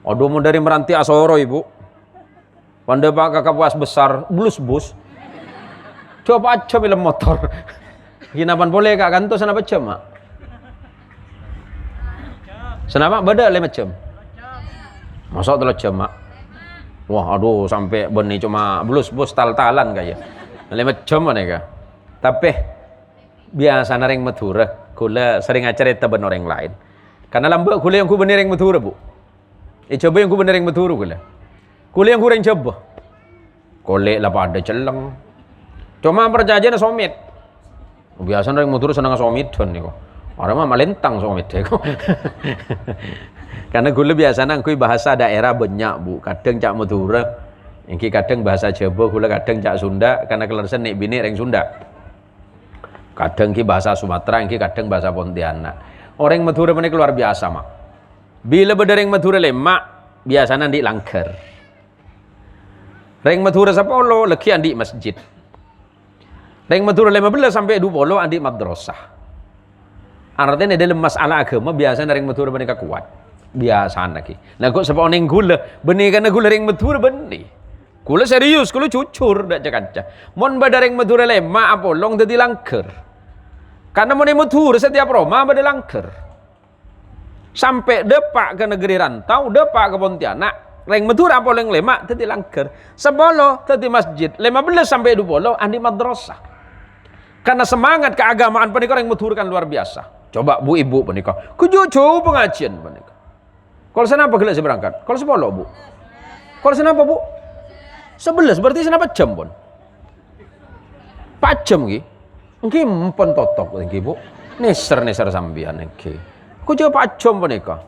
Aduh mau dari Meranti Asoro Ibu. Pandai Pak kakak puas besar, blus bus. Coba aja film motor. Ginapan boleh Kak kanto sana pecem mak. Sana mak beda le macam. Masuk telah jam mak. Wah aduh sampai benih cuma blus bus tal-talan kayak. Le macam mana Kak. Tapi biasa naring Madura, kula sering cerita ben orang lain. Karena lambek kula yang ku bener yang Madura Bu. Coba yang ku bener yang Madura kula. Kula yang kurang coba. Kolek lah pada celeng. Cuma perjanjian somit. Biasa naring Madura senang somit dan niko. Orang mah malentang somit deko. Karena kula biasa nang kui bahasa daerah banyak Bu. Kadang cak Madura, engki kadang bahasa Jawa, kula kadang cak Sunda karena kelersen nek bini reng Sunda. Kadang ki bahasa Sumatera, engki kadang bahasa Pontianak. Orang Madura menika luar biasa mak. Bila bedereng Madura lemak biasanya di langker. Reng Madura sapolo leki andi masjid. Reng Madura 15 sampai 20 andi madrasah. Artinya dalam masalah agama biasanya reng Madura menika kuat. Biasa lagi. Nah kok sapa ning gula, benih kana gula reng Madura benih. Kula serius, kula cucur dak cakanca. Mon badareng Madura lema apolong dadi langker. Karena mon Madura setiap Roma bade langker. Sampai depak ke negeri rantau, depak ke Pontianak, reng Madura apolong lema dadi langker. Sebolo dadi masjid, 15 sampai 20 andi madrasah. Karena semangat keagamaan penika reng Madura kan luar biasa. Coba Bu Ibu penika, kujucu pengajian penika. Kalau sana apa gelas berangkat? Kalau 10 Bu. Kalau sana apa Bu? 11 berarti sana jam pun. 4 jam ki. Engki empon totok engki Bu. Neser sambian engki. Ku juga 4 jam punika.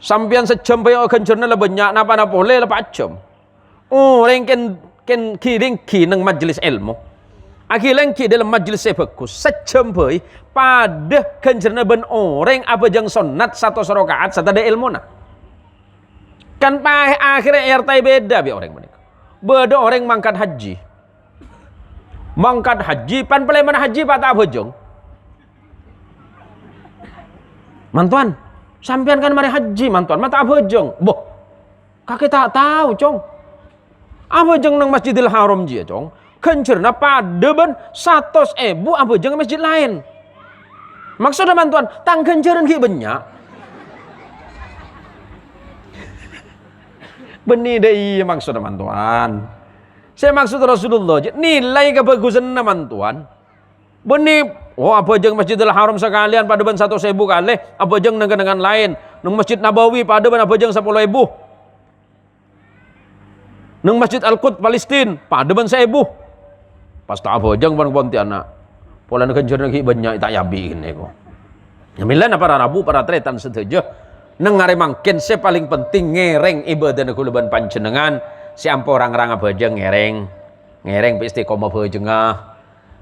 Sambian sejam bae ganjarna le banyak napa boleh le 4 jam. Oh, rengken kiring ki nang majelis ilmu. Akhirnya ki dalam majelis bagus. Sejam bae pada ganjarna ben orang apa jang sunat 100 rakaat satada ilmuna. Kan akhirnya RT beda bi orang menika. Beda orang mangkat haji. Mangkat haji pan peleman haji patah bojong. Mantuan, sampean kan mari haji mantuan, mata bojong. Boh. Kakek tak tahu, Cong. Abojong nang Masjidil Haram dia, Cong. Kencerna pada ben 100.000 abojong masjid lain. Maksudnya mantuan, tang kenceran ki banyak. Benih deh maksud mantuan. Saya maksud Rasulullah nilai kebagusan mantuan. Benih, oh apa jeng Masjidil Haram sekalian pada ban 100.000 kali, apa jeng dengan lain. Nang Masjid Nabawi pada ban apa jeng 10.000. Nang Masjid Al-Quds Palestina pada ban 1.000. Pas tak apa jeng ban Pontianak. Pola negara lagi banyak tak yabi ini kok. Nyamilan para rabu para tretan setuju. Nengare mangken se paling penting ngereng ibadah kuluban panjenengan si ampo orang-orang abajeng ngereng istiqomah bajengah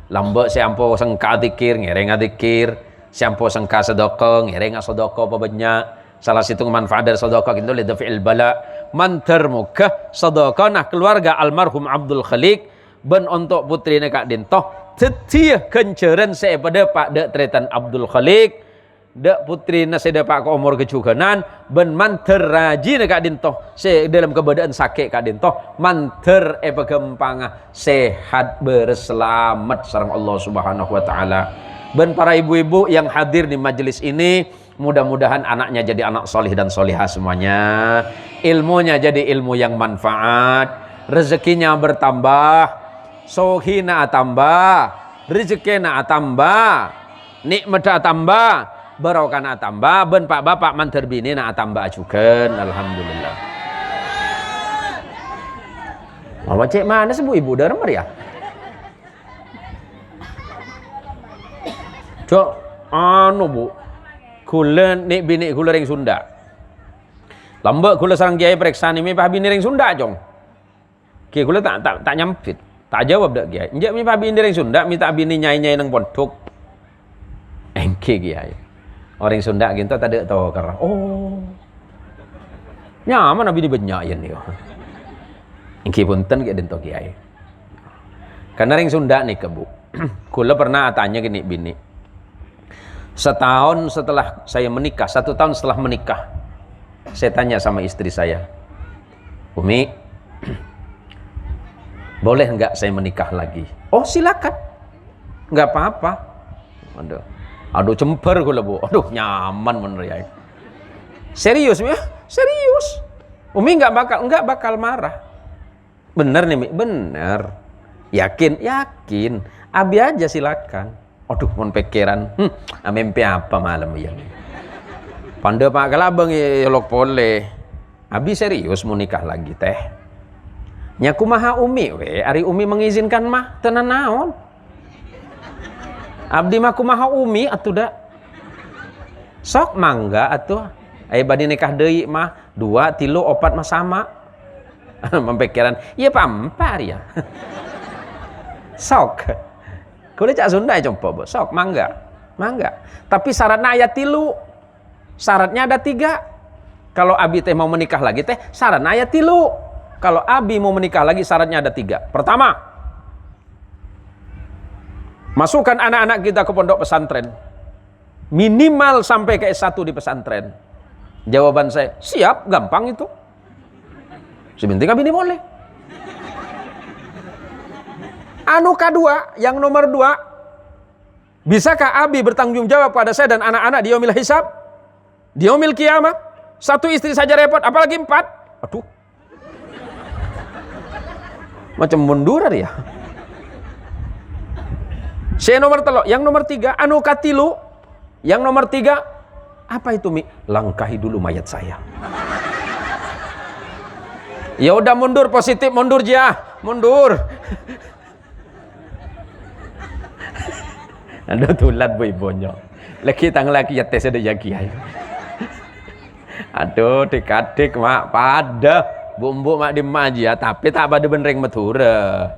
lambek si ampo sengka dzikir ngereng adzikir si ampo sengka sedekah ngereng sedekah apa banyak salah satu manfaat dari sedekah itu li daf'il bala mantar muka sedekah nah keluarga almarhum Abdul Khaliq ben untuk putrine Kak Dintoh setia kenceran saya pada Pak Dek Tretan Abdul Khaliq dak putri na seda pak ko umur kecuganan ben manter raji na kak dintoh se dalam keadaan sakit kak dintoh manter pegempanga sehat berselamat sareng Allah Subhanahu wa taala. Ben para ibu-ibu yang hadir di majelis ini, mudah-mudahan anaknya jadi anak solih dan solihah semuanya, ilmunya jadi ilmu yang manfaat, rezekinya bertambah, sohina tambah, rezekina tambah, nikmat tambah, barokah tambah, ben pak bapak manter bini na tambah juga, alhamdulillah. Mama cek mana sih bu ibu darmer ya? Cok, anu bu, kula nik bini kula ring Sunda. Lambek kula sarang kiai periksa ni mipah bini ring Sunda jong. Kiai kula tak nyampit, tak jawab dak kiai. Njak mipah bini ring Sunda, minta bini nyai-nyai nang pondok. Engke kiai. Orang Sunda gitu tak ada tahu karena oh. Nyaman bini benyayan ni. Engke punten ke den to kiai. Karena ring Sunda nih ke bu. Kula pernah tanya gini bini. Setahun setelah saya menikah, 1 tahun setelah menikah, saya tanya sama istri saya, Umi, boleh nggak saya menikah lagi? Oh silakan, nggak apa-apa. Aduh cemper gue bu, aduh nyaman bener ya. Serius ya, serius. Umi nggak bakal marah. Bener nih Mi, bener. Yakin, abi aja silakan. Aduh, mon pikiran, mimpi apa malam ya? Pandai pak kalabang elok pole. Abi serius mau nikah lagi teh. Nyaku maha umi, ari umi mengizinkan mah tenan naon. Abdi mah kumaha umi atuh da. Sok mangga atuh. Ai badi nikah deui mah 2, 3, 4 mah sama. Mempikiran, iya pampar ya. Sok. Kau cak Sunda coba, sok mangga. Tapi syaratnya ayat 3. Syaratnya ada 3. Kalau abi teh mau menikah lagi teh syaratnya ayat 3. Kalau abi mau menikah lagi syaratnya ada 3. Pertama, masukkan anak-anak kita ke pondok pesantren. Minimal sampai ke S1 di pesantren. Jawaban saya, siap, gampang itu. Sebentar abi ini boleh. Anu kedua, yang nomor 2, bisakah abi bertanggung jawab pada saya dan anak-anak di yaumil hisab, di yaumil kiamah? 1 istri saja repot, apalagi 4. Aduh, macam mundur ya. Saya nomor 3, yang nomor 3, anu katilu, yang nomor 3, apa itu Mi? Langkahi dulu mayat saya. Ya udah mundur, positif mundur jah, mundur. Aduh tulat bu ibunya. Lagi tang lagi ya tes ada jagi ayo. Aduh dik-adik mak pada bumbu mak dimaji ya, tapi tak pada benreng matura.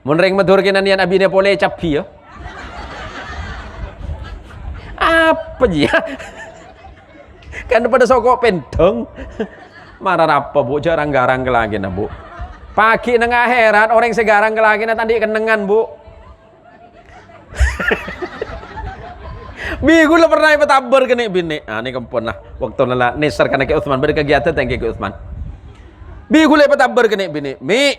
Menreng matur kena nian abine pole capi ya. Apa ya? Kan pada sokok pentong. Marah apa bu? Jarang garang lagi na bu. Pagi nang akhirat orang segarang lagi na tadi kenengan bu. Bi gula pernah petabar kene bini. Ah ni kampun lah. Waktu nala neser kana ke Utsman berkegiatan tangke ke Utsman. Bi gula petabar kene bini. Mi,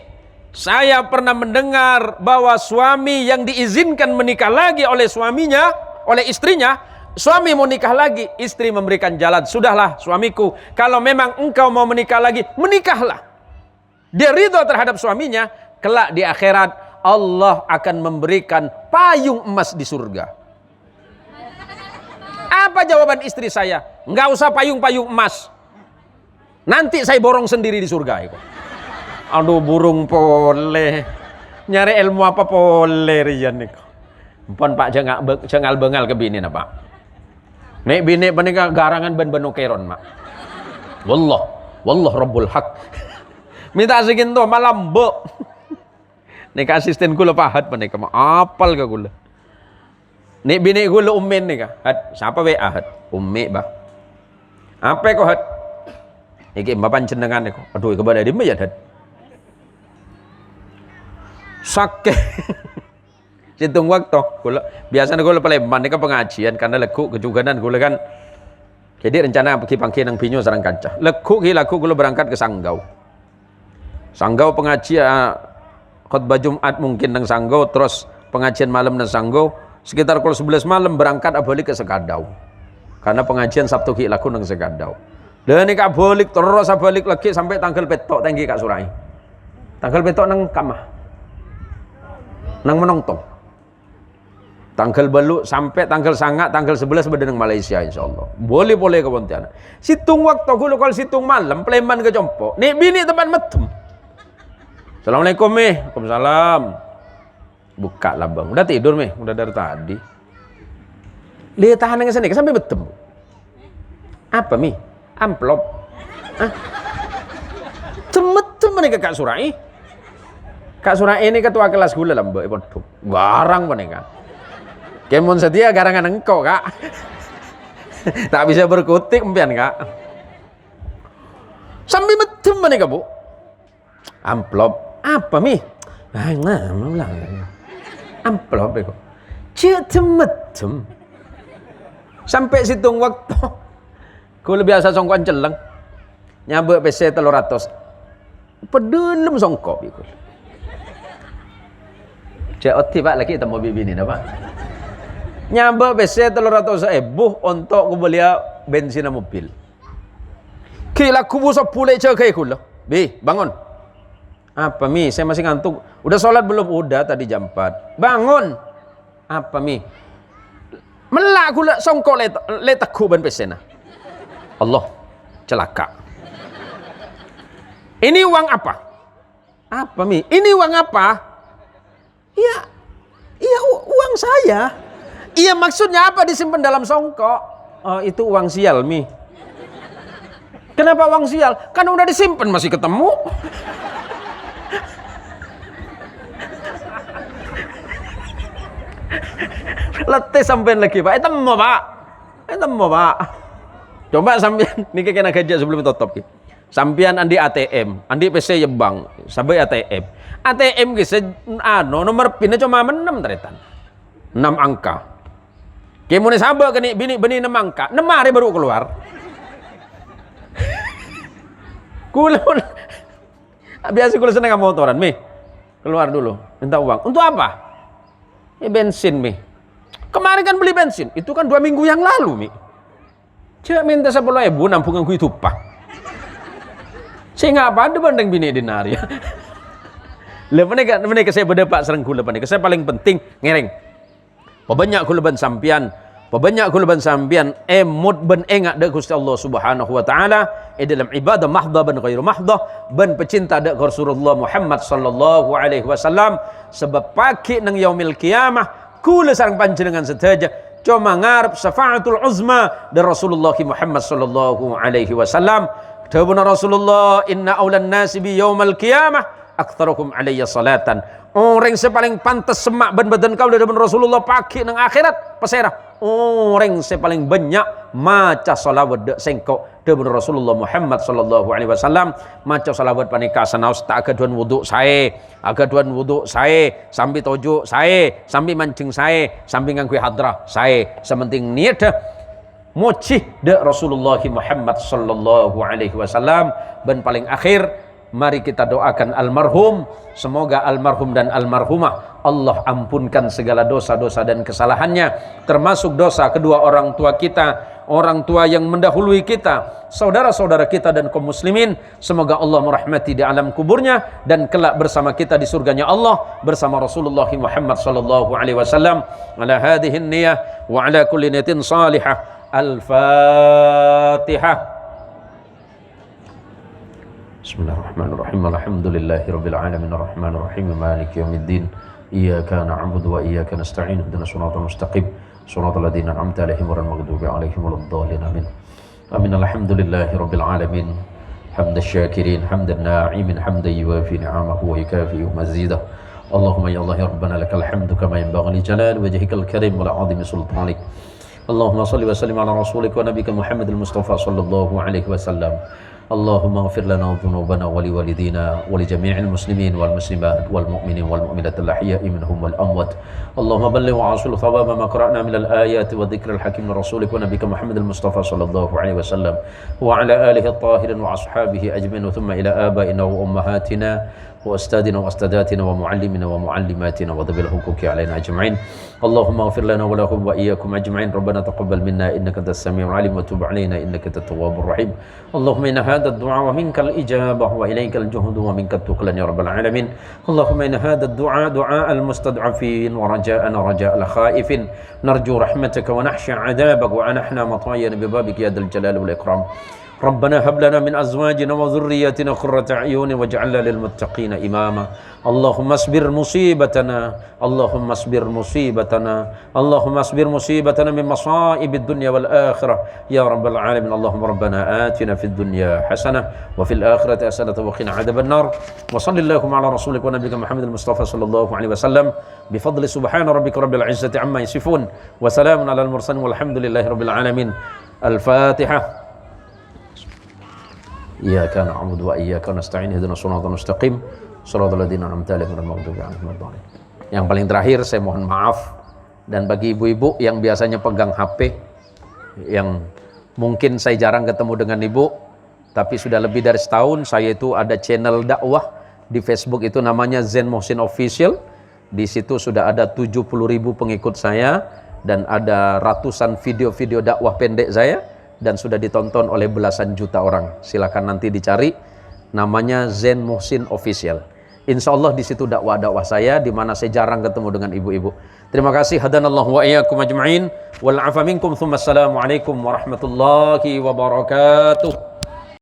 saya pernah mendengar bahwa suami yang diizinkan menikah lagi oleh suaminya, oleh istrinya, suami mau nikah lagi, istri memberikan jalan. Sudahlah suamiku, kalau memang engkau mau menikah lagi, menikahlah. Dia ridho terhadap suaminya, kelak di akhirat Allah akan memberikan payung emas di surga. Apa jawaban istri saya? Enggak usah payung-payung emas. Nanti saya borong sendiri di surga. Aduh burung pole. Nyari ilmu apa pole rian nih. Pon Pak jangal bengal ke bini na Pak. Nek bini panika garangan ben benokeron mak. Wallah Rabbul Haq. Minta segin tuh malam be. Nek asisten kula pahat panika mah apal ka kula. Nek bini kula ummin nih ka. Hat siapa we ahat? Ummi bah. Apa kok hat? Iki bapan jenengan kok. Aduh kepada di ya hat. Sakit. Situng waktu. Biasanya gula Palembang ini kan pengajian karena lekuk kejuganan gula kan. Jadi rencana pergi pangki nang Pinyo sarang kancah. Lekuk gula berangkat ke Sanggau. Sanggau pengajian khutbah Jumat mungkin nang Sanggau, terus pengajian malam nang Sanggau. Sekitar pukul 11 malam berangkat balik ke Sekadau. Karena pengajian Sabtu ki laku nang Sekadau. Dan ini kak balik terus balik lagi sampai tanggal petok tinggi kak Surai. Tanggal petok nang kamah. Nang menongtong. Tanggal balu sampai tanggal sangat tanggal 11 berdenang Malaysia insyaallah. Boleh ke Pontianak. Situng waktu gula kalau situng malam Pleman ke Jompo. Nih bini tempat metem. Assalamualaikum Mi. Waalaikumsalam. Buka lah bang. Udah tidur Mi. Udah dari tadi. Lihat tahan yang sini sampai betem. Apa Mi? Amplop. Ah. Temen nih ke Kak Surai. Kak Surai ini ketua kelas gula lah mbak. Garang mana Kak? Kemon setia garangan engkau Kak. Tak bisa berkutik mpian Kak. Sambil betem nih Kak Bu. Amplop. Apa Mi? Amplop itu. Cetem. Sampai situng waktu. Kula biasa songkoan celeng. Nyabek PC 300. Pedelem songkok ikut. Cek oti Pak lagi temu bibi ni Pak. Nyabek PC 300 untuk kubelia bensin mobil. Kila kubu sepuluh cek kula. Bi, bangun. Apa Mi? Saya masih ngantuk. Udah sholat belum? Udah tadi jam 4. Bangun. Apa Mi? Melak gula songkok letakku ban pesena. Allah, celaka. Ini uang apa? Apa Mi? Ini uang apa? Iya uang saya. Iya maksudnya apa disimpan dalam songkok? Oh, itu uang sial Mi. Kenapa uang sial? Kan udah disimpan masih ketemu. Letih sampean lagi Pak. Temu Pak. Coba sampean niki kena gajah sebelum tutup ki. Sampean andi ATM, andi PC Jebang, sampai ATM. ATM ki nomor PIN cuma 6 teretan. 6 angka. Ki mun sabar kene bini 6 angka. 6 hari baru keluar. Kula biasa kula seneng motoran, Mi. Keluar dulu, minta uang. Untuk apa? Bensin Mi. Kemarin kan beli bensin, itu kan 2 minggu yang lalu Mi. Cek minta 10.000 nampungan ku itu pak. Saya nggak pada bandeng bini dinar ya. Lepas saya berdebat serang kula panik. Saya paling penting ngereng. Pabanyak kula ban sampian, emut ben engak dak Gusti Allah Subhanahu wa taala dalam ibadah mahdha ban ghairu mahdha ban pecinta dak Rasulullah Muhammad sallallahu alaihi wasallam sebab pagi nang yaumil qiyamah kula sareng panjenengan sedaja cuma ngarep syafaatul uzma dari Rasulullah Muhammad sallallahu alaihi wasallam. Dawuh Rasulullah, inna aulan nasi bi yaumil qiyamah aktsarukum alayya salatan. Orang yang paling pantas semak ban badan kau dari Rasulullah pagi nang akhirat pasera. Orang yang paling banyak maca salawat dek sengkok dari Rasulullah Muhammad sallallahu alaihi wasallam. Maca salawat panika sanaus tak agaduan wuduk saya, sambil tojo saya, sambil mancing saya, sambil ngangkui hadrah saya. Sementing niat dah moci dek Rasulullah Muhammad sallallahu alaihi wasallam. Dan paling akhir mari kita doakan almarhum, semoga almarhum dan almarhumah Allah ampunkan segala dosa-dosa dan kesalahannya, termasuk dosa kedua orang tua kita, orang tua yang mendahului kita, saudara-saudara kita dan kaum muslimin. Semoga Allah merahmati di alam kuburnya dan kelak bersama kita di surganya Allah bersama Rasulullah Muhammad sallallahu alaihi wasallam. Ala hadhihi niyyah wa ala kulli niyatin salihah. Al-Fatihah. Bismillahirrahmanirrahim. Alhamdulillahi rabbil alamin arrahmanir rahim maliki yaumiddin. Iyyaka na'budu wa iyyaka nasta'in. Ihdinas siratal mustaqim. Siratal ladzina an'amta 'alaihim ghairil maghdubi 'alaihim waladdallin. Amin. Amin. Alhamdulillahi rabbil alamin. Hamdasy syakirin, hamdan na'imin, hamdan yuwafi ni'amahu wa yukafi'u mazidah. Allahumma ya Allah ya Rabbana lakal hamdu kama yanbaghi li jalali wajhikal karim wa 'azimi sultanik. Allahumma salli wa sallim ala rasulika wa nabiyika Muhammadil Mustafa sallallahu alaihi wasallam. اللهم اغفر لنا ذنوبنا ولوالدينا ولجميع المسلمين والمسلمات والمؤمنين والمؤمنات الأحياء منهم والأموات اللهم بلغ وعاصل ثواب ما قرأنا من الآيات والذكر الحكيم من رسولك ونبيك محمد المصطفى صلى الله عليه وسلم وعلى آله الطاهرين وأصحابه أجمعين ثم إلى آبائنا وأمهاتنا وأستاذنا وأستاذاتنا ومعلمنا ومعلماتنا وذوي الحقوق علينا أجمعين اللهم اغفر لنا ولهم وإياكم أجمعين ربنا تقبل منا إنك أنت السميع العليم وتب علينا إنك أنت التواب الرحيم اللهم إن هذا الدعاء ومنك الإجابة وإليك الجهد ومنك التكلان يا رب العالمين اللهم إن هذا الدعاء دعاء المستضعفين ورجاءنا رجاء الخائفين نرجو رحمتك ونخشى عذابك ونحن مطايا ببابك يا ذا الجلال والإكرام ربنا هب لنا من أزواجنا وذرياتنا قرة أعين واجعلنا للمتقين إماما اللهم اصبر مصيبتنا اللهم اصبر مصيبتنا اللهم اصبر مصيبتنا من مصائب الدنيا والآخرة يا رب العالمين اللهم ربنا آتنا في الدنيا حسنة وفي الآخرة حسنة وقنا عذاب النار وصل اللهم على رسولك ونبيك محمد المصطفى صلى الله عليه وسلم بفضل سبحان ربك رب العزة عما يصفون وسلام على المرسلين والحمد لله رب العالمين الفاتحة إياك نعبد وإياك نستعين اهدنا الصراط المستقيم صراط الذين أنعمت عليهم غيرil maghdubi 'alaihim waladdallin. Yang paling terakhir saya mohon maaf dan bagi ibu-ibu yang biasanya pegang HP yang mungkin saya jarang ketemu dengan ibu tapi sudah lebih dari setahun saya itu ada channel dakwah di Facebook itu namanya Zain Muhsin Official. Di situ sudah ada 70.000 pengikut saya dan ada ratusan video-video dakwah pendek saya dan sudah ditonton oleh belasan juta orang. Silakan nanti dicari namanya Zain Muhsin Official. Insya Allah di situ dakwah-dakwah saya di mana saya jarang ketemu dengan ibu-ibu. Terima kasih hadanallahu wa iyyakum ajma'in wal afa minkum tsumma assalamu alaikum warahmatullahi wabarakatuh.